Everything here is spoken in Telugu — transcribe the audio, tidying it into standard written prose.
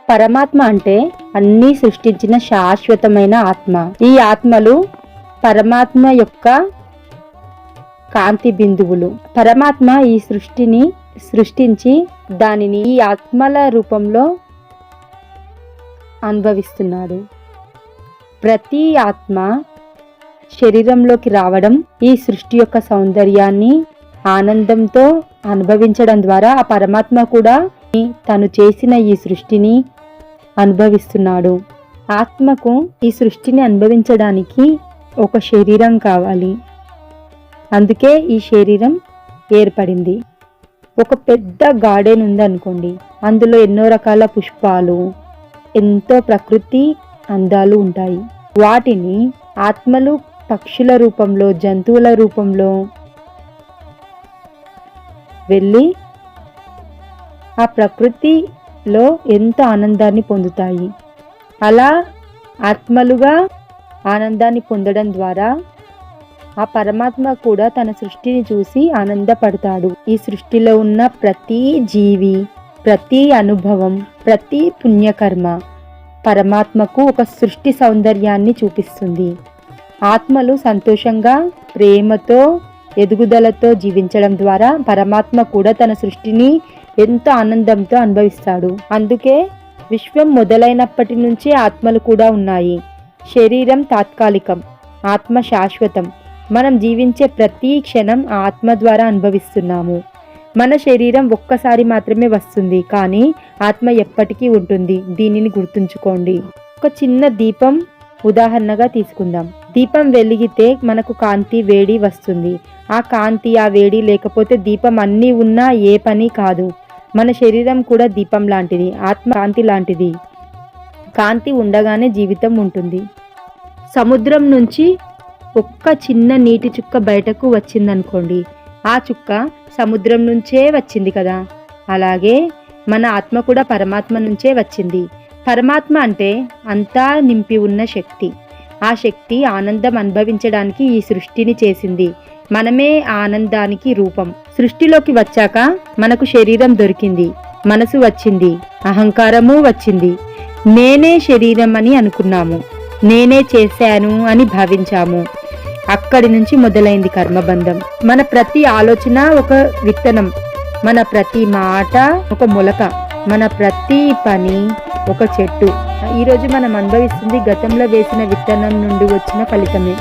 పరమాత్మ అంటే అన్నీ సృష్టించిన శాశ్వతమైన ఆత్మ. ఈ ఆత్మలు పరమాత్మ యొక్క కాంతి బిందువులు. పరమాత్మ ఈ సృష్టిని సృష్టించి దానిని ఈ ఆత్మల రూపంలో అనుభవిస్తున్నాడు. ప్రతి ఆత్మ శరీరంలోకి రావడం, ఈ సృష్టి యొక్క సౌందర్యాన్ని ఆనందంతో అనుభవించడం ద్వారా ఆ పరమాత్మ కూడా తను చేసిన ఈ సృష్టిని అనుభవిస్తున్నాడు. ఆత్మకు ఈ సృష్టిని అనుభవించడానికి ఒక శరీరం కావాలి. అందుకే ఈ శరీరం ఏర్పడింది. ఒక పెద్ద గార్డెన్ ఉందనుకోండి, అందులో ఎన్నో రకాల పుష్పాలు, ఎంతో ప్రకృతి అందాలు ఉంటాయి. వాటిని ఆత్మలు పక్షుల రూపంలో, జంతువుల రూపంలో వెళ్ళి ఆ ప్రకృతిలో ఎంతో ఆనందాన్ని పొందుతాయి. అలా ఆత్మలుగా ఆనందాన్ని పొందడం ద్వారా ఆ పరమాత్మ కూడా తన సృష్టిని చూసి ఆనందపడతాడు. ఈ సృష్టిలో ఉన్న ప్రతి జీవి, ప్రతి అనుభవం, ప్రతి పుణ్యకర్మ పరమాత్మకు ఒక సృష్టి సౌందర్యాన్ని చూపిస్తుంది. ఆత్మలు సంతోషంగా, ప్రేమతో, ఎదుగుదలతో జీవించడం ద్వారా పరమాత్మ కూడా తన సృష్టిని ఎంతో ఆనందంతో అనుభవిస్తాడు. అందుకే విశ్వం మొదలైనప్పటి నుంచి ఆత్మలు కూడా ఉన్నాయి. శరీరం తాత్కాలికం, ఆత్మ శాశ్వతం. మనం జీవించే ప్రతి క్షణం ఆత్మ ద్వారా అనుభవిస్తున్నాము. మన శరీరం ఒక్కసారి మాత్రమే వస్తుంది, కానీ ఆత్మ ఎప్పటికీ ఉంటుంది. దీనిని గుర్తుంచుకోండి. ఒక చిన్న దీపం ఉదాహరణగా తీసుకుందాం. దీపం వెలిగితే మనకు కాంతి, వేడి వస్తుంది. ఆ కాంతి, ఆ వేడి లేకపోతే దీపం అన్నీ ఉన్నా ఏ పని కాదు. మన శరీరం కూడా దీపం లాంటిది, ఆత్మ కాంతి లాంటిది. కాంతి ఉండగానే జీవితం ఉంటుంది. సముద్రం నుంచి ఒక్క చిన్న నీటి చుక్క బయటకు వచ్చిందనుకోండి, ఆ చుక్క సముద్రం నుంచే వచ్చింది కదా. అలాగే మన ఆత్మ కూడా పరమాత్మ నుంచే వచ్చింది. పరమాత్మ అంటే అంతా నింపి ఉన్న శక్తి. ఆ శక్తి ఆనందం అనుభవించడానికి ఈ సృష్టిని చేసింది. మనమే ఆనందానికి రూపం. సృష్టిలోకి వచ్చాక మనకు శరీరం దొరికింది, మనసు వచ్చింది, అహంకారము వచ్చింది. నేనే శరీరం అని అనుకున్నాము, నేనే చేశాను అని భావించాము. అక్కడి నుంచి మొదలైంది కర్మబంధం. మన ప్రతి ఆలోచన ఒక విత్తనం, మన ప్రతి మాట ఒక మొలక, మన ప్రతి పని ఒక చెట్టు. ఈరోజు మనం అనుభవిస్తుంది గతంలో వేసిన విత్తనం నుండి వచ్చిన ఫలితమే.